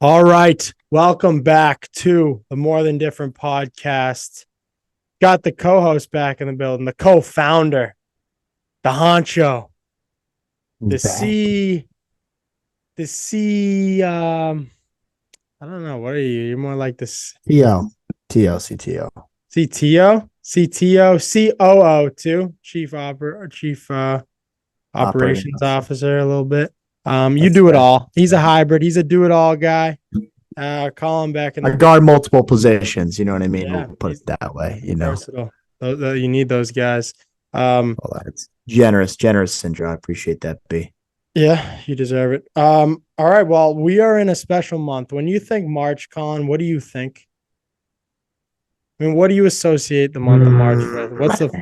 All right. Welcome back to the More Than Different podcast. Got the co-host back in the building, the co-founder, the honcho, the Back. C, the C, I don't know. What are you? You're more like this TO. TO. CTO, CTO, COO too, chief operations Operations. officer a little bit. You That's do it fair. all. He's a hybrid. He's a do it all guy. Call him back in I the guard multiple positions. You know what I mean? Yeah, We'll put it he's that way. You know, versatile. You need those guys. Um, well, that's generous, Sindra. I appreciate that. B. yeah, you deserve it. All right. Well, we are in a special month. When you think March, Colin, what do you think? I mean, what do you associate the month of March with?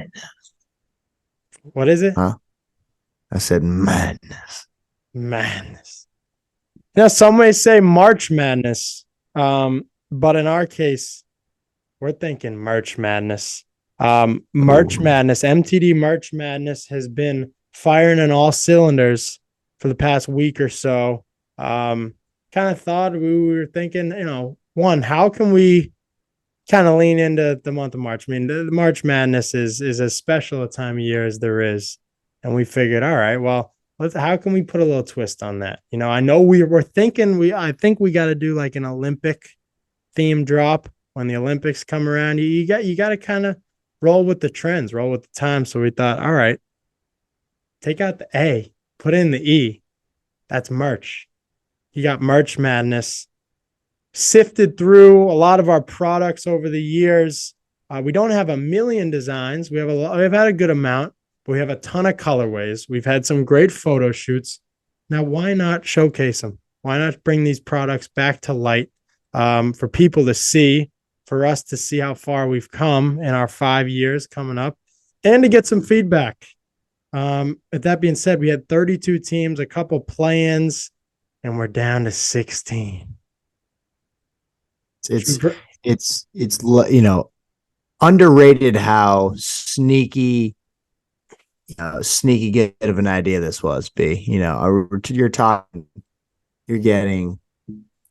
What is it? Huh? I said madness. Madness. Now, some may say March Madness. But in our case, we're thinking March Madness. March Ooh. Madness, MTD March Madness has been firing on all cylinders for the past week or so. Kind of thought we were thinking, one, how can we kind of lean into the month of March? I mean, the March Madness is as special a time of year as there is, and we figured, all right, well, how can we put a little twist on that? I know we're thinking I think we got to do like an Olympic theme drop when the Olympics come around. You got to kind of roll with the trends, roll with the times. So we thought, all right, take out the A, put in the E. That's merch. You got March Madness. Sifted through a lot of our products over the years. We don't have a million designs. We've had a good amount, but we have a ton of colorways. We've had some great photo shoots. Now, why not showcase them? Why not bring these products back to light for people to see, for us to see how far we've come in our 5 years coming up, and to get some feedback. With that being said, we had 32 teams, a couple play-ins, and we're down to 16. It's it's underrated how sneaky good of an idea this was. B. You're talking. You're getting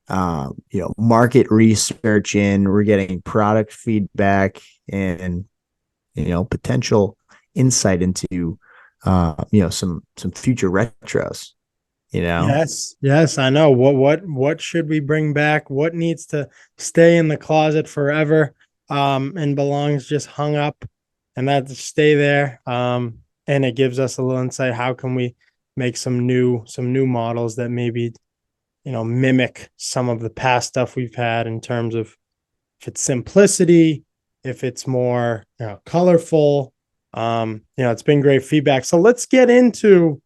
market research in, we're getting product feedback and, potential insight into, some future retros, you know, Yes, I know. What should we bring back? What needs to stay in the closet forever, and belongs just hung up, and that to stay there. And it gives us a little insight. How can we make some new models that maybe mimic some of the past stuff we've had in terms of if it's simplicity, if it's more colorful. It's been great feedback. So let's get into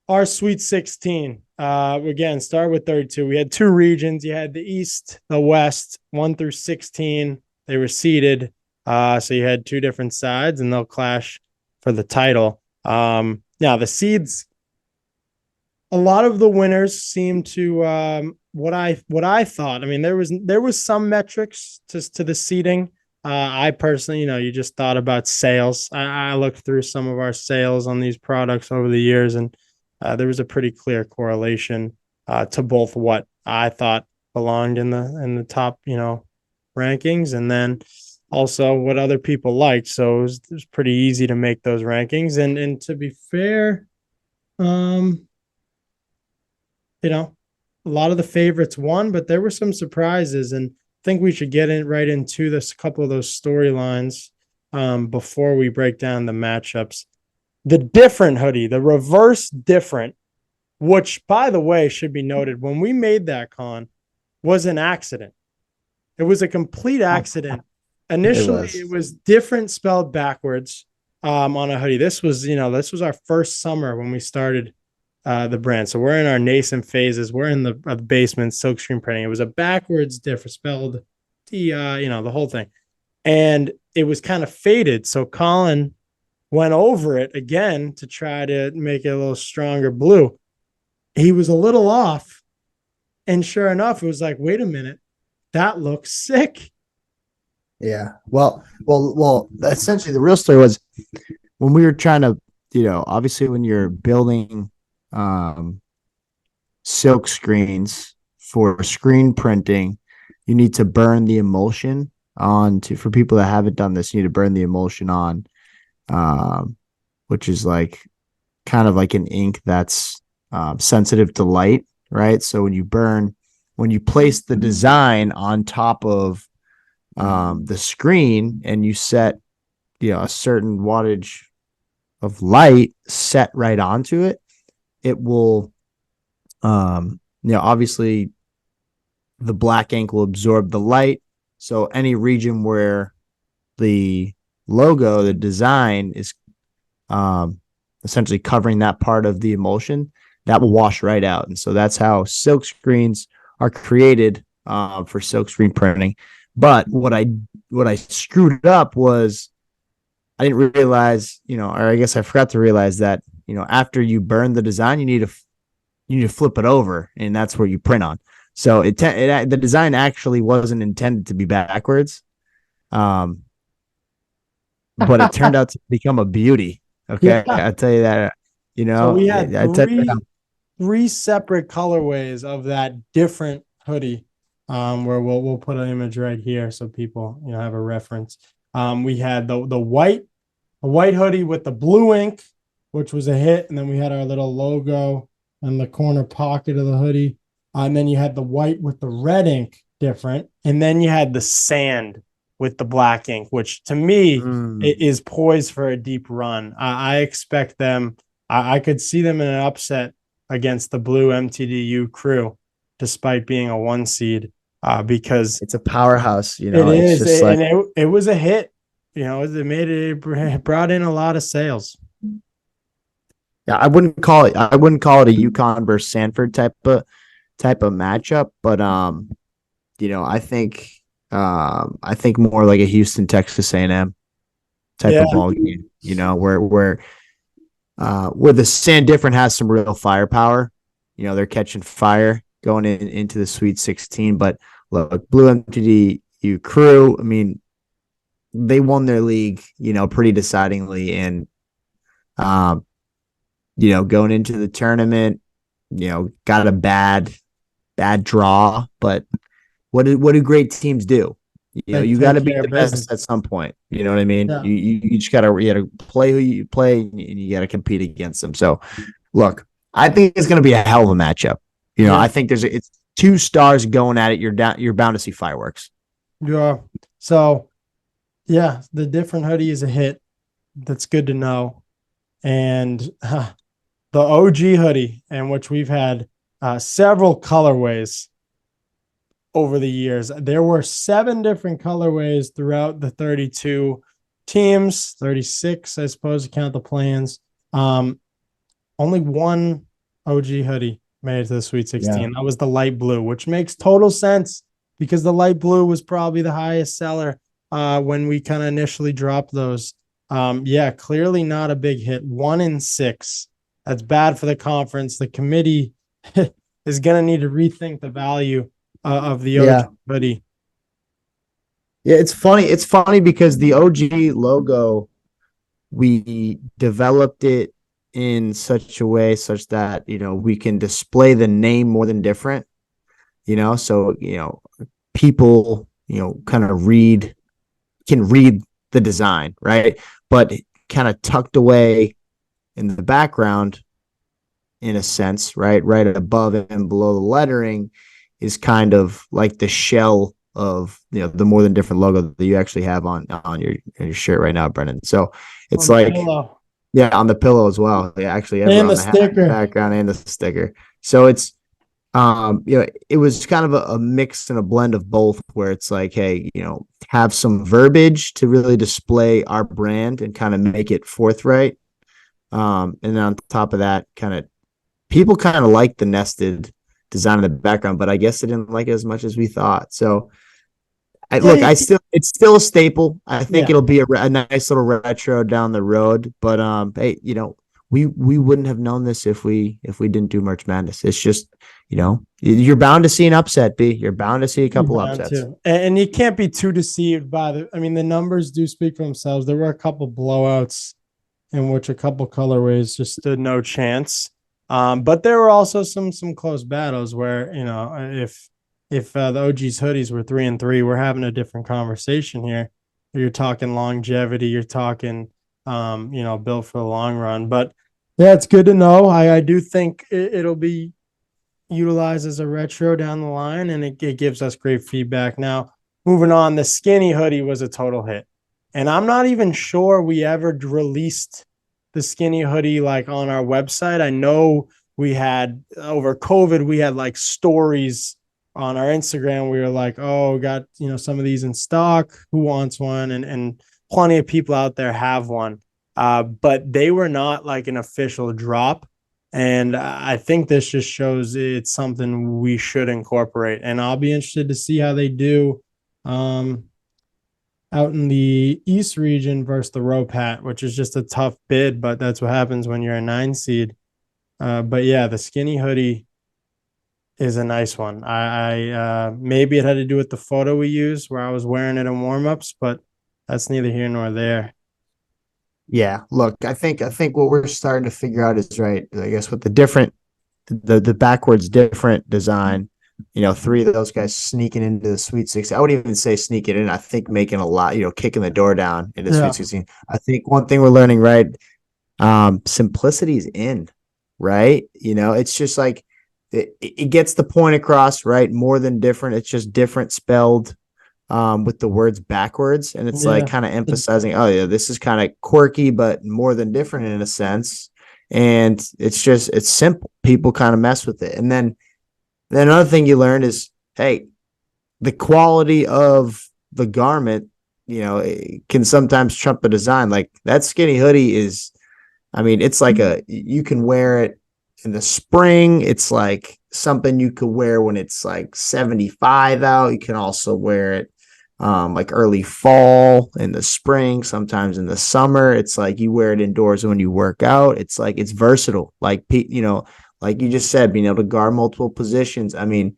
our Sweet 16. Again, start with 32. We had two regions. You had the East, the West, 1 through 16. They were seeded. So you had two different sides, and they'll clash for the title. Now, the seeds, a lot of the winners seem to what I thought. I mean, there was some metrics to the seeding. I personally, you just thought about sales. I looked through some of our sales on these products over the years, and there was a pretty clear correlation to both what I thought belonged in the top, rankings, and then also what other people liked. So it was pretty easy to make those rankings. And to be fair, um, a lot of the favorites won, but there were some surprises, and I think we should get in right into this couple of those storylines before we break down the matchups. The different hoodie, the reverse different, which by the way should be noted, when we made that con was an accident. It was a complete accident. it Initially, was. it was different spelled backwards on a hoodie. This was our first summer when we started the brand. So we're in our nascent phases. We're in the basement silkscreen printing. It was a backwards different spelled, the whole thing, and it was kind of faded. So Colin went over it again to try to make it a little stronger blue. He was a little off, and sure enough, it was like, wait a minute, that looks sick. Yeah. Well. Essentially, the real story was when we were trying to, obviously when you're building, silk screens for screen printing, you need to burn the emulsion on to for people that haven't done this, you need to burn the emulsion on, um, which is like kind of like an ink that's sensitive to light, right? So when you place the design on top of the screen and you set, a certain wattage of light set right onto it, it will, obviously the black ink will absorb the light. So any region where the logo, the design is essentially covering that part of the emulsion, that will wash right out. And so that's how silk screens are created for silk screen printing. But what I screwed up was I didn't realize, or I guess I forgot to realize that, after you burn the design, you need to flip it over, and that's where you print on. So the design actually wasn't intended to be backwards, but it turned out to become a beauty. Okay, Yeah. I tell you that. So we had I tell you, three separate colorways of that different hoodie. Where we'll put an image right here so people have a reference. We had the white hoodie with the blue ink, which was a hit, and then we had our little logo in the corner pocket of the hoodie. And then you had the white with the red ink, different, and then you had the sand with the black ink, which to me is poised for a deep run. I expect them. I could see them in an upset against the blue MTDU crew, despite being a 1 seed, because it's a powerhouse. it It's is, just like, and it was a hit. It brought in a lot of sales. yeah, I wouldn't call it a Yukon versus Sanford type of matchup, but I think more like a Houston Texas A&M type Yeah, of ball game. Where the San Different has some real firepower. They're catching fire going into the Sweet 16. But look, Blue MTDU crew, I mean, they won their league, pretty decidingly. And, going into the tournament, got a bad draw. But what do great teams do? they You got take to beat care the of business. best at some point. You know what I mean? Yeah, You just gotta play who you play, and you gotta compete against them. So, look, I think it's gonna be a hell of a matchup. yeah, I think it's two stars going at it. You're bound to see fireworks. yeah. So yeah, the different hoodie is a hit. That's good to know. And the OG hoodie, in which we've had several colorways over the years. There were 7 different colorways throughout the 32 teams, 36, I suppose, to count the plans. Only one OG hoodie made it to the Sweet 16. Yeah. That was the light blue, which makes total sense because the light blue was probably the highest seller when we kind of initially dropped those. Yeah, clearly not a big hit. 1 in 6. That's bad for the conference. The committee is going to need to rethink the value of the OG Yeah. hoodie. Yeah, it's funny. It's funny because the OG logo, we developed it in such a way such that, we can display the name more than different, so, people, kind of can read the design, right? But kind of tucked away in the background, in a sense, right? Right above and below the lettering is kind of like the shell of the more than different logo that you actually have on your shirt right now, Brennan. So it's On the like, pillow. yeah, on the pillow as well. Yeah, actually, And everywhere on the the hat, sticker. background, and the sticker. So it's it was kind of a mix and a blend of both, where it's like, hey, have some verbiage to really display our brand and kind of make it forthright. And then on top of that, people kind of like the nested design in the background, but I guess they didn't like it as much as we thought. So Yeah, it's still a staple. I think yeah. it'll be a nice little retro down the road. But hey, we wouldn't have known this if we didn't do March Madness. It's just, you're bound to see an upset. B, you're bound to see a couple upsets. And you can't be too deceived by the numbers do speak for themselves. There were a couple blowouts in which a couple colorways just stood no chance. But there were also some close battles where, if the OG's hoodies were 3-3, we're having a different conversation here. You're talking longevity, you're talking built for the long run. But yeah, it's good to know. I do think it'll be utilized as a retro down the line, and it gives us great feedback. Now, moving on, the skinny hoodie was a total hit. And I'm not even sure we ever released the skinny hoodie like on our website. I know we had over COVID, we had like stories on our Instagram. We were like, oh, got some of these in stock. Who wants one? And plenty of people out there have one. But they were not like an official drop. And I think this just shows it's something we should incorporate. And I'll be interested to see how they do out in the East region versus the Rope Hat, which is just a tough bid, but that's what happens when you're a 9 seed. But yeah, the skinny hoodie is a nice one. I maybe it had to do with the photo we used where I was wearing it in warmups, but that's neither here nor there. Yeah, look, I think what we're starting to figure out is right. I guess with the backwards different design, three of those guys sneaking into the Sweet 16. I wouldn't even say sneaking in. I think making a lot, kicking the door down into Yeah. Sweet 16. I think one thing we're learning, right? Simplicity is in, right? It's just like it gets the point across, right? More than different. It's just different spelled with the words backwards. And it's like Yeah. kind of emphasizing, oh yeah, this is kind of quirky, but more than different in a sense. And it's simple. People kind of mess with it. And then another thing you learn is, hey, the quality of the garment, it can sometimes trump the design. Like that skinny hoodie is, I mean, it's like you can wear it in the spring. It's like something you could wear when it's like 75 out. You can also wear it like early fall, in the spring, sometimes in the summer. It's like you wear it indoors when you work out. It's like it's versatile. Like like you just said, being able to guard multiple positions. I mean,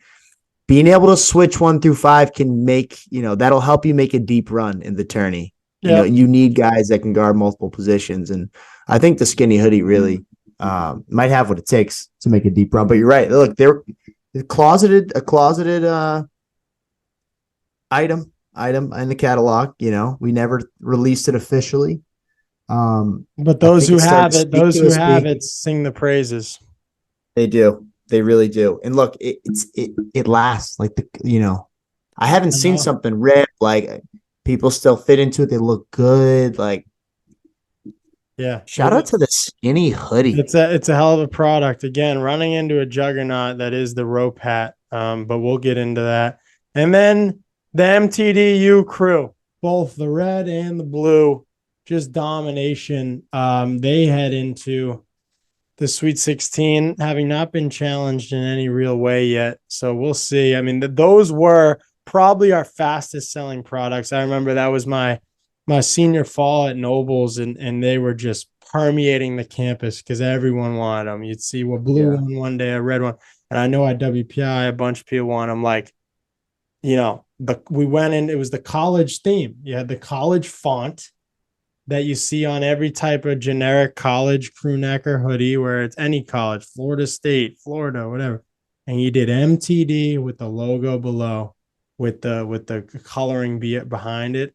being able to switch 1 through 5 can make that'll help you make a deep run in the tourney. Yeah. You need guys that can guard multiple positions, and I think the skinny hoodie really might have what it takes to make a deep run. But you're right. Look, they're a closeted item in the catalog. We never released it officially. But I those think who it's starting have to it, speak those to who us. have it, sing the praises. They do. They really do. And look, it lasts. Like I haven't I seen know. something red. Like people still fit into it. They look good. Like Yeah. shout out to the skinny hoodie. It's a hell of a product. Again, running into a juggernaut that is the Rope Hat. But we'll get into that. And then the MTDU crew, both the red and the blue, just domination. They head into the Sweet 16, having not been challenged in any real way yet. So we'll see. I mean, those were probably our fastest selling products. I remember that was my senior fall at Nobles, and they were just permeating the campus because everyone wanted them. You'd see a blue one day, a red one. And I know at WPI, a bunch of people want them. Like, we went in, it was the college theme. You had the college font that you see on every type of generic college crew neck or hoodie, where it's any college, Florida State, Florida, whatever. And you did MTD with the logo below, with the coloring behind it.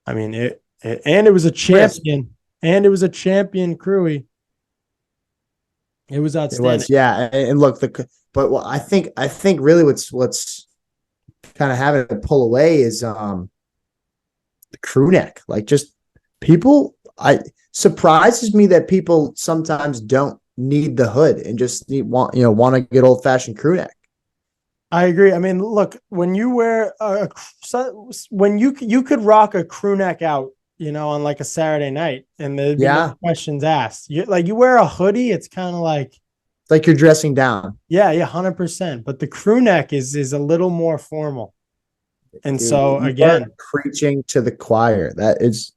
I mean, and it was a champion, and it was a champion crewy. It was It was, outstanding. yeah. And look, but what I think really what's kind of having to pull away is the crew neck. Like just people, I surprises me that people sometimes don't need the hood and just want to get old fashioned crew neck. I agree. I mean, look, when you wear when you could rock a crew neck out, on like a Saturday night, and there'd be no questions asked. You wear a hoodie, it's kind of like you're dressing down. Yeah, 100%. But the crew neck is a little more formal, and Dude, so you again, are preaching to the choir. That is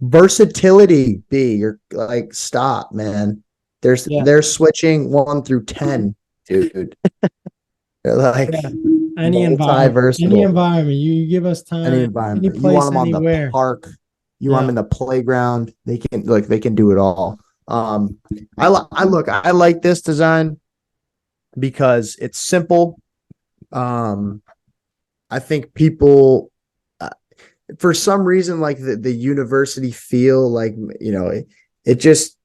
versatility. You're like, stop, man. They're switching 1 through 10, dude. They're like any environment, you give us time, any environment. any place, You want them on anywhere. the park. You want them in the playground. They can do it all. I like this design because it's simple. Um, I think people, for some reason, like the university feel, like, it just,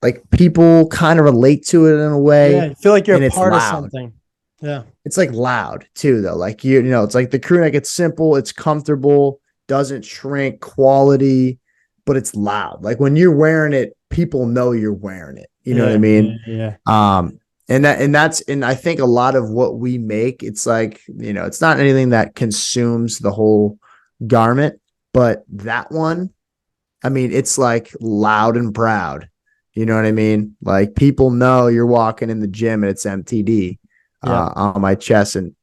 like, people kind of relate to it in a Yeah, way, you feel like you're a and it's part of loud. something. Yeah. It's like loud too, though. Like, it's like the crew neck. It's simple, it's comfortable, doesn't shrink, quality, but it's loud. Like when you're wearing it, people know you're wearing it. You know what I Yeah, yeah, mean? yeah. And I think a lot of what we make, it's like, it's not anything that consumes the whole garment, but that one, I mean, it's like loud and proud. You know what I mean? Like people know you're walking in the gym and it's MTD Yeah. on my chest. And,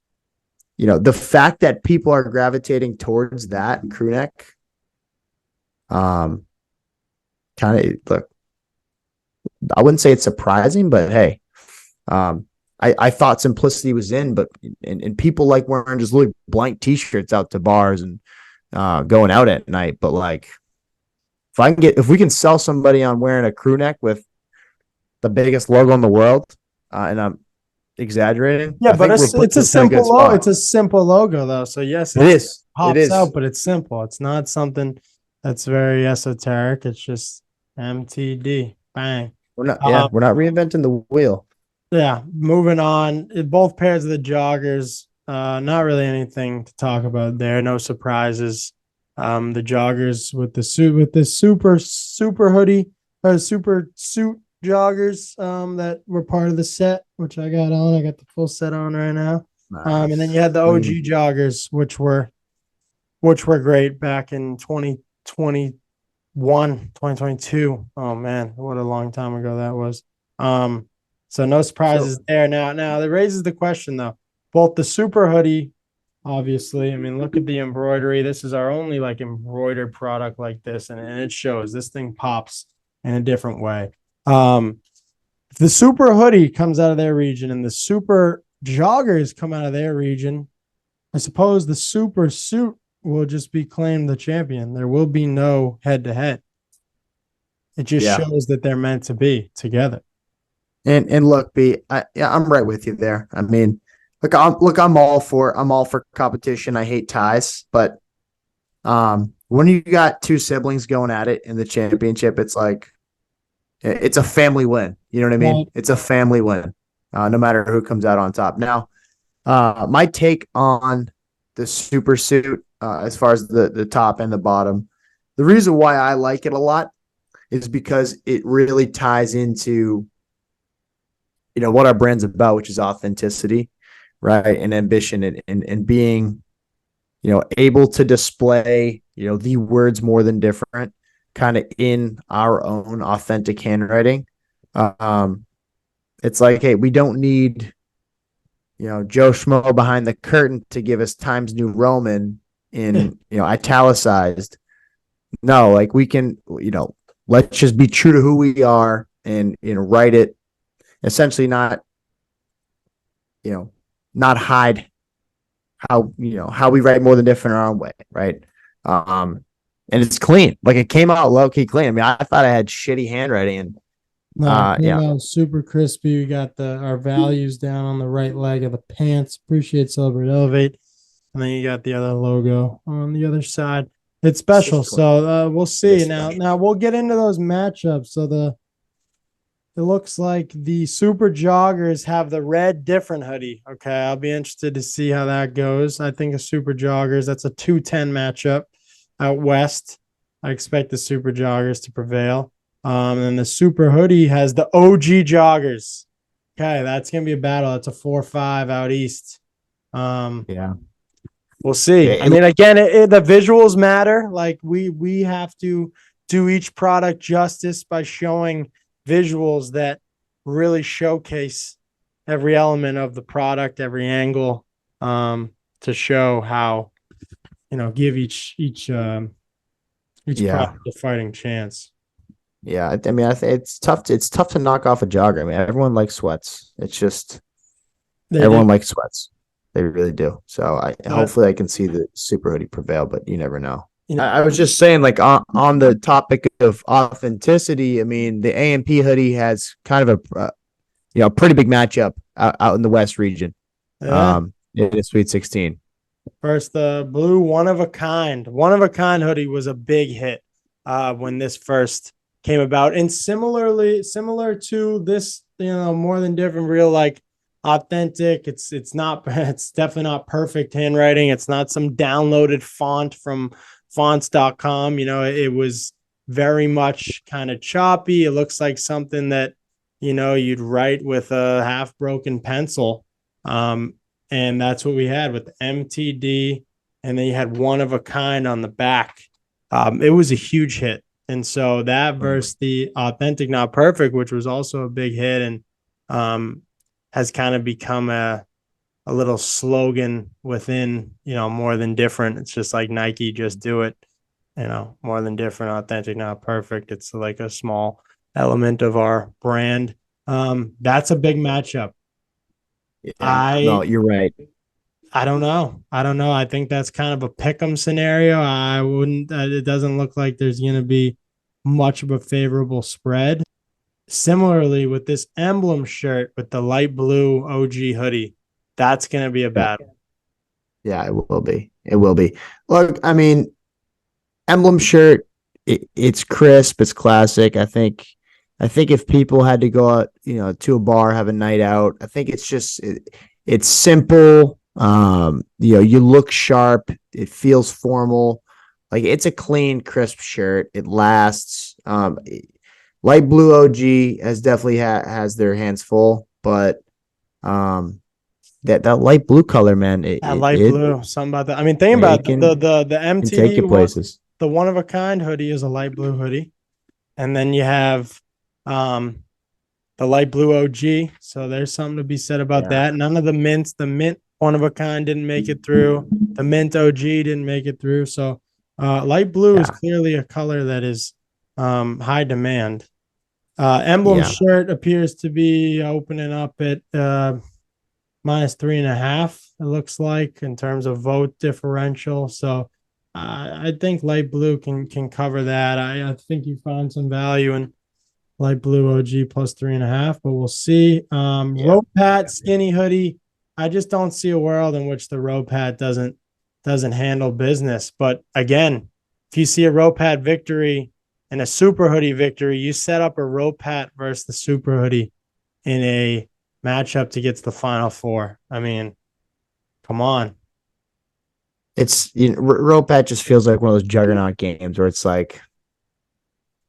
the fact that people are gravitating towards that crew neck, um, kind of, look, I wouldn't say it's surprising, but hey, I thought simplicity was in, but and people like wearing just little blank t-shirts out to bars and going out at night. But like, if we can sell somebody on wearing a crew neck with the biggest logo in the world, and I'm exaggerating, Yeah, I but think we're it's putting a us in a good simple logo. spot. It's a simple logo though. So yes, It it is. It pops is. out, but it's simple. It's not something that's very esoteric. It's just MTD. Bang. We're not. Yeah, Um, we're not reinventing the wheel. yeah, moving on. Both pairs of the joggers, not really anything to talk about there. No surprises. The joggers with the suit, with the super hoodie or super suit joggers that were part of the set, which I got on. I got the full set on right now. And then you Nice. had the Clean. OG joggers, which were great back in 2021, 2022. Oh man, what a long time ago that was. So no So surprises there. Now that raises the question though. Both the super hoodie, obviously. I mean, look at the embroidery. This is our only like embroidered product like this, and it shows. This thing pops in a different way. If the super hoodie comes out of their region and the super joggers come out of their region, I suppose the super suit will just be claimed the champion. There will be no head to head. It just yeah, shows that they're meant to be together. and look, yeah, I'm right with you there. I mean, I'm all for competition. I hate ties, but when you got two siblings going at it in the championship, it's like it's a family win. You know what I mean? Right. It's a family win, no matter who comes out on top. Now, my take on the super suit, as far as the top and the bottom, the reason why I like it a lot is because it really ties into, what our brand's about, which is authenticity, right, and ambition, and being, able to display, the words more than different, kind of in our own authentic handwriting. Um, it's like, hey, we don't need, Joe Schmo behind the curtain to give us Times New Roman in, italicized. No, like we can, let's just be true to who we are and, write it essentially, not, you know, not hide how we write more than different our own way. Right. And it's clean. Like it came out low key clean. I mean, I thought I had shitty handwriting and, No, it came yeah, out super crispy. We got our values down on the right leg of the pants. Appreciate, celebrate, elevate, and then you got the other logo on the other side. It's it's special, just clean. so we'll It see. is Now, special. now we'll get into those matchups. So it looks like the super joggers have the red different hoodie. Okay, I'll be interested to see how that goes. I think a super joggers, that's a 210 matchup out west. I expect the super joggers to prevail. And the super hoodie has the OG joggers. Okay, that's gonna be a battle. It's a 4-5 out east. Um, Yeah. we'll see. I It, mean, again, the visuals matter. Like we have to do each product justice by showing visuals that really showcase every element of the product, every angle, to show how, give each yeah. product a fighting chance. Yeah. I mean, I think it's tough to knock off a jogger. I mean, everyone likes sweats. It's just, They do, everyone likes sweats. They really do. So but hopefully I can see the super hoodie prevail, but you never know. You know, I was just saying, like on the topic of authenticity. I mean, the AMP hoodie has kind of a pretty big matchup out in the West region. yeah. In the Sweet 16. First, the blue one of a kind hoodie was a big hit when this first came about, and similar to this, more than different, real like authentic. It's not it's definitely not perfect handwriting. It's not some downloaded font from fonts.com. It was very much kind of choppy. It looks like something that you'd write with a half broken pencil. And that's what we had with MTD, and then you had one of a kind on the back. It was a huge hit, and so that versus the authentic, not perfect, which was also a big hit, and has kind of become a little slogan within more than different. It's just like Nike, just do it. More than different, authentic, not perfect. It's like a small element of our brand. That's a big matchup. Yeah, no, I you're right. I don't know. I don't know. I think that's kind of a pick'em scenario. I wouldn't. It doesn't look like there's going to be much of a favorable spread. Similarly, with this emblem shirt with the light blue OG hoodie, that's going to be a Yeah, battle. yeah, it will be. It will be. Look, I mean, emblem shirt. It's crisp. It's classic. I think if people had to go out, to a bar, have a night out, I think it's simple. You look sharp. It feels formal. Like it's a clean, crisp shirt. It lasts. Light blue OG has definitely has their hands full, but um, that light blue color, man, it That it, light it blue, something about that. I mean, think about it it. the can the the can take MTD you one, places. the one of a kind hoodie is a light blue hoodie, and then you have um the light blue OG. So there's something to be said about Yeah, that. None of the mint one of a kind didn't make it through. The mint OG didn't make it through. So light blue is yeah, clearly a color that is high demand. Emblem yeah, shirt appears to be opening up at minus 3.5. It looks like in terms of vote differential. So I think light blue can cover that. I think you found some value in light blue OG plus 3.5, but we'll see. yeah. Rope hat, skinny hoodie. I just don't see a world in which the rope hat doesn't handle business. But again, if you see a rope hat victory and a super hoodie victory, you set up a rope hat versus the super hoodie in a matchup to get to the final four. I mean, come on. It's Rope Pat just feels like one of those juggernaut games where it's like,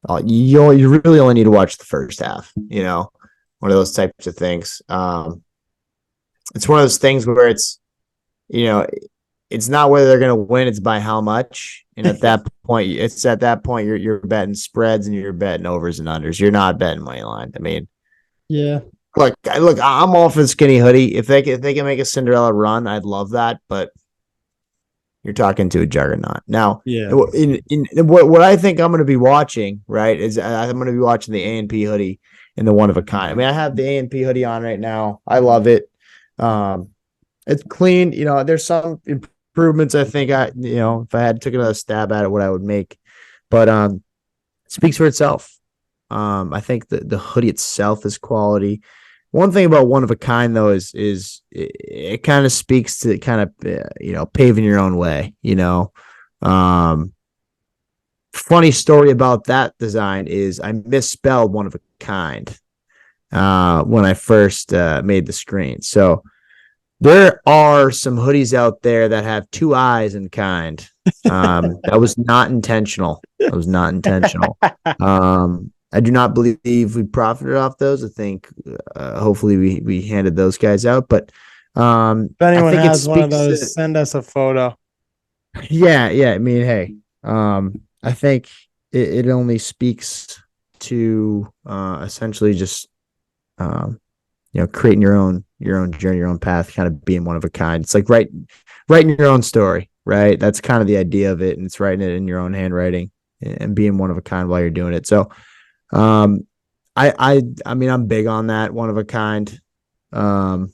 oh, you really only need to watch the first half. One of those types of things. It's one of those things where you know it's not whether they're going to win, it's by how much. And at that point you're betting spreads and you're betting overs and unders. You're not betting money line. I mean, Yeah. look, I'm all for the skinny hoodie. If they can make a Cinderella run, I'd love that. But you're talking to a juggernaut. Now, Yeah. in what I think I'm going to be watching, right, is I'm going to be watching the A&P hoodie and the one of a kind. I mean, I have the A&P hoodie on right now. I love it. It's clean. There's some improvements. I think if I had took another stab at it, what I would make, but it speaks for itself. I think the hoodie itself is quality. One thing about one of a kind though is it kind of speaks to kind of paving your own way. Um, Funny story about that design is I misspelled one of a kind when I first made the screen. So there are some hoodies out there that have two eyes in kind. That was not intentional. That was not intentional. I do not believe we profited off those. I think hopefully we handed those guys out, but If I anyone think it has one of speaks those, to send us a photo. yeah. I mean, hey, I think it only speaks to essentially just creating your own journey, your own path, kind of being one of a kind. It's like writing your own story, right? That's kind of the idea of it, and it's writing it in your own handwriting and being one of a kind while you're doing it. So, um, I mean, I'm big on that one of a kind, um,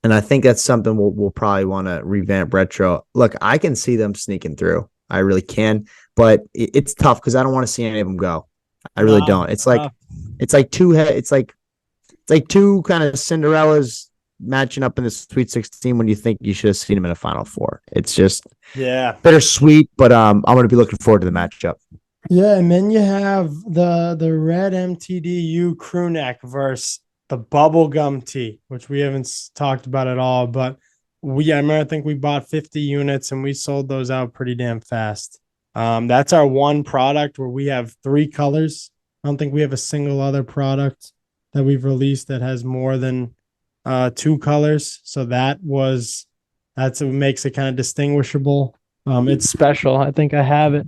and I think that's something we'll probably want to revamp retro. Look, I can see them sneaking through. I really can, but it's tough because I don't want to see any of them go. I really No, don't. It's like two kind of Cinderellas matching up in the Sweet 16 when you think you should have seen them in a Final Four. It's just yeah. bittersweet, but I'm going to be looking forward to the matchup. Yeah, and then you have the red MTDU crew neck versus the bubblegum tee, which we haven't talked about at all. But I remember I think we bought 50 units and we sold those out pretty damn fast. That's our one product where we have three colors. I don't think we have a single other product that we've released that has more than two colors. So that's what makes it kind of distinguishable. It's special. I think I have it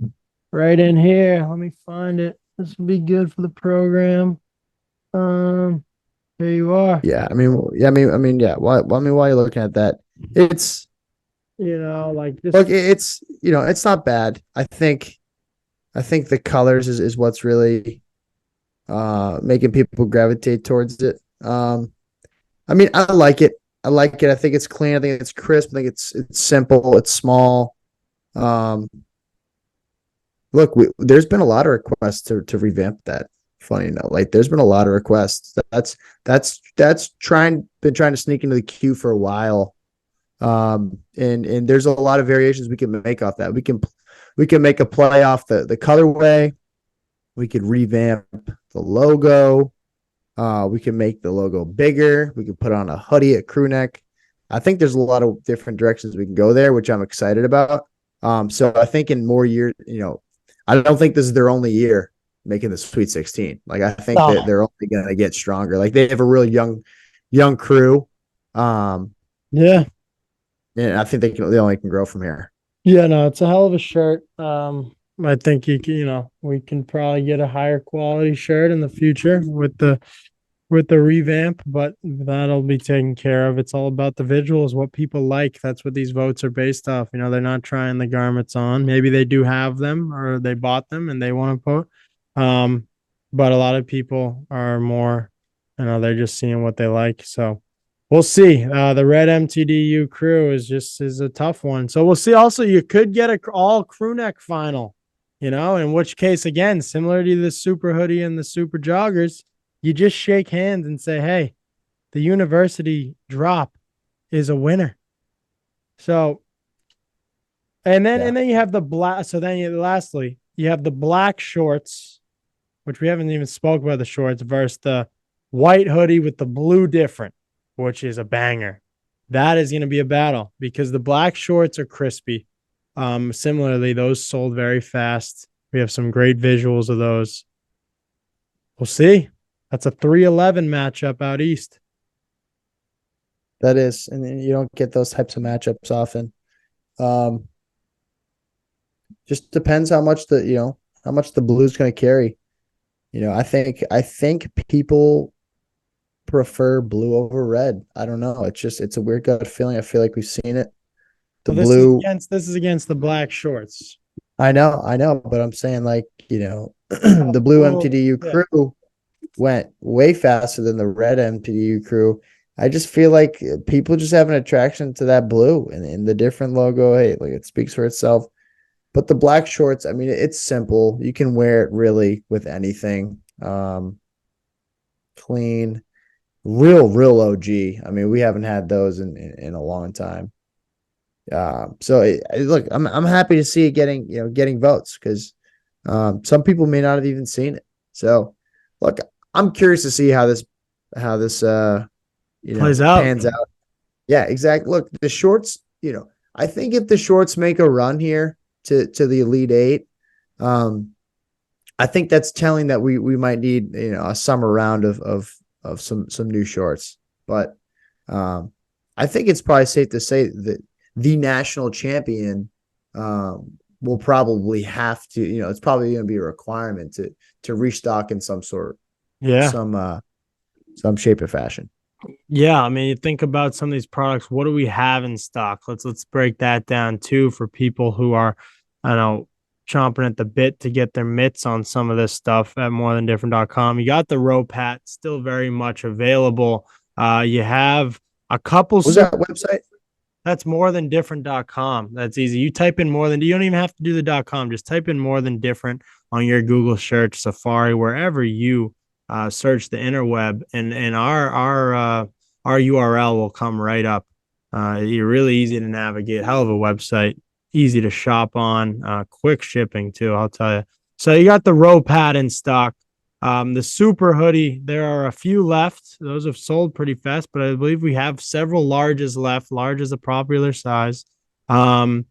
right in here. Let me find it. This will be good for the program. Here you are. Yeah, I mean, yeah. While you're looking at that, it's Like this. look, it's it's not bad. I think the colors is what's really making people gravitate towards it. I mean, I like it. I like it. I think it's clean. I think it's crisp. I think it's simple. It's small. Um, look, there's been a lot of requests to revamp that. Funny enough, like there's been a lot of requests. That's been trying to sneak into the queue for a while. And there's a lot of variations we can make off that. We can make a play off the colorway. We could revamp the logo. We can make the logo bigger. We can put on a hoodie, a crew neck. I think there's a lot of different directions we can go there, which I'm excited about. So I think in more years, I don't think this is their only year making the Sweet 16. Like I think that they're only going to get stronger. Like they have a really young crew. Yeah. And I think they only can grow from here. Yeah, no, it's a hell of a shirt. I think we can probably get a higher quality shirt in the future with the revamp, but that'll be taken care of. It's all about the visuals, what people like. That's what these votes are based off. They're not trying the garments on. Maybe they do have them or they bought them and they want to put. But a lot of people are more, they're just seeing what they like. So we'll see. The red MTDU crew is a tough one. So we'll see. Also, you could get a all crew neck final, in which case, again, similar to the super hoodie and the super joggers, you just shake hands and say, hey, the university drop is a winner. So, and then you have the black. So then lastly, you have the black shorts, which we haven't even spoke about the shorts, versus the white hoodie with the blue different, which is a banger. That is going to be a battle because the black shorts are crispy. Similarly, those sold very fast. We have some great visuals of those. We'll see. That's a 3-11 matchup out east. That is, and you don't get those types of matchups often. Just depends how much the blue's going to carry. I think people prefer blue over red. I don't know. It's a weird gut feeling. I feel like we've seen it. This is against the black shorts. I know, but I'm saying the blue MTDU crew went way faster than the red MTDU crew. I just feel like people just have an attraction to that blue and the different logo. Hey, it speaks for itself. But the black shorts, I mean, it's simple. You can wear it really with anything. Clean, real OG. I mean, we haven't had those in a long time. Look, I'm happy to see it getting votes because some people may not have even seen it. So, look, I'm curious to see how this plays out. Pans out. Yeah, exactly. Look, the shorts. I think if the shorts make a run here to the Elite Eight, I think that's telling that we might need a summer round of some new shorts. But I think it's probably safe to say that the national champion will probably have to, it's probably going to be a requirement to restock in some sort, some shape or fashion. Yeah, I mean, you think about some of these products. What do we have in stock? Let's break that down too for people who are, chomping at the bit to get their mitts on some of this stuff at morethandifferent.com. You got the rope hat still very much available. You have a couple. What was that website? That's more than different.com. That's easy. You type in more than, you don't even have to do the .com. Just type in more than different on your Google search, Safari, wherever you search the interweb, and our URL will come right up. You're really easy to navigate. Hell of a website, easy to shop on, quick shipping too, I'll tell you. So you got the row pad in stock. The super hoodie, there are a few left. Those have sold pretty fast, but I believe we have several larges left. Large is a popular size. Red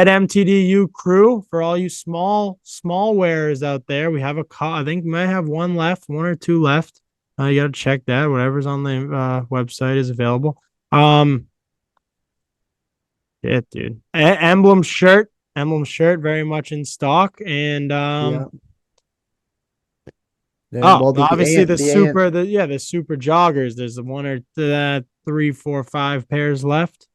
MTDU crew for all you small wearers out there. We have I think we might have one left, one or two left. You got to check that. Whatever's on the website is available. Yeah, dude. Emblem shirt, very much in stock. And Yeah. oh, Well, obviously the AM super joggers. There's the one or three, 4, 5 pairs left,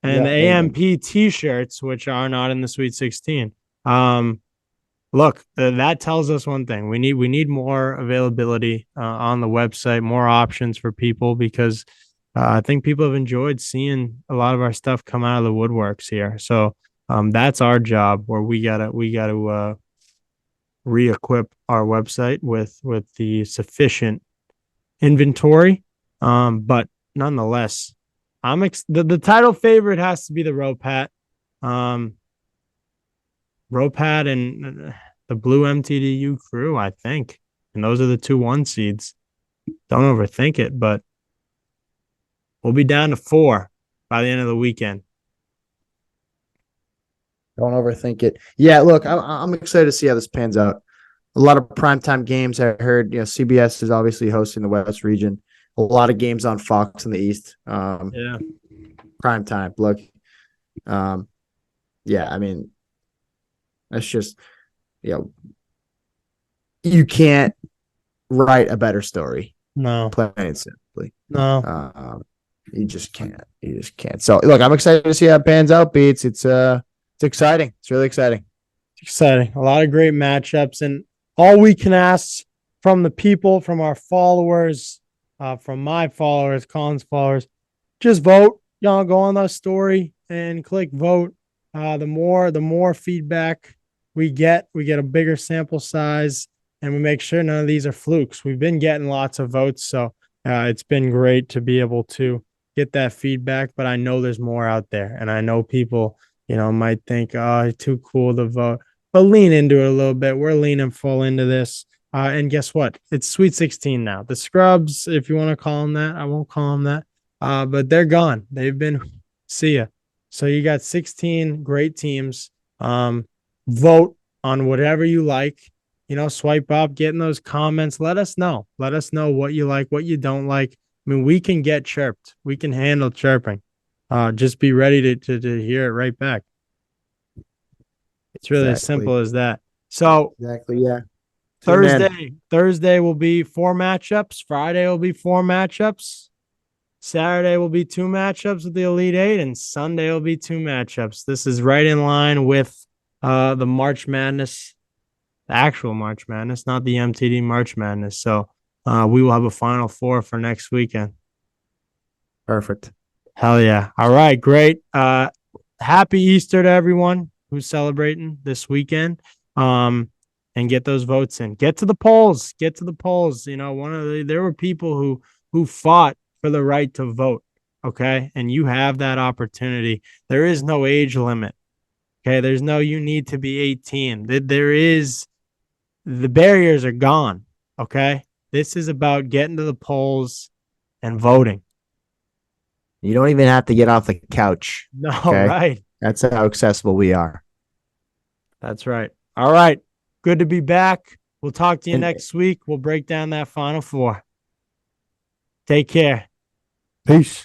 and the AMP T-shirts, which are not in the Sweet 16. Look, that tells us one thing: we need more availability on the website, more options for people, because I think people have enjoyed seeing a lot of our stuff come out of the woodworks here. So that's our job, where we gotta re-equip our website with the sufficient inventory. But nonetheless, the title favorite has to be the Ropat. Ropat and the blue MTDU crew, I think. And those are the 2 1 seeds. Don't overthink it, but we'll be down to 4 by the end of the weekend. Don't overthink it. Yeah, look, I'm excited to see how this pans out. A lot of primetime games. I heard, CBS is obviously hosting the West region. A lot of games on Fox in the East. Yeah. Primetime. Look, yeah, I mean, that's just, you can't write a better story. No. Plain and simply. No. You just can't. You just can't. So look, I'm excited to see how it pans out, Beats. It's exciting. It's really exciting. Exciting. A lot of great matchups, and all we can ask from the people, from our followers, from my followers, Colin's followers, just vote. Go on the story and click vote. The more feedback we get a bigger sample size, and we make sure none of these are flukes. We've been getting lots of votes, so it's been great to be able to get that feedback. But I know there's more out there, and I know people, might think, oh, too cool to vote, but lean into it a little bit. We're leaning full into this. And guess what? It's Sweet 16 now. The scrubs, if you want to call them that, I won't call them that. But they're gone. They've been, see ya. So you got 16 great teams. Vote on whatever you like. Swipe up, get in those comments. Let us know. Let us know what you like, what you don't like. I mean, we can get chirped. We can handle chirping. Just be ready to hear it right back. It's really as simple as that. So exactly, yeah. Thursday will be 4 matchups. Friday will be 4 matchups. Saturday will be 2 matchups with the Elite 8, and Sunday will be 2 matchups. This is right in line with the March Madness, the actual March Madness, not the MTD March Madness. So we will have a Final 4 for next weekend. Perfect. Hell yeah. All right, great. Happy Easter to everyone who's celebrating this weekend. And get those votes in. Get to the polls. Get to the polls. There were people who fought for the right to vote. Okay. And you have that opportunity. There is no age limit. Okay. There's no, you need to be 18. The barriers are gone. Okay. This is about getting to the polls and voting. You don't even have to get off the couch. No, okay? Right. That's how accessible we are. That's right. All right. Good to be back. We'll talk to you next week. We'll break down that Final 4. Take care. Peace.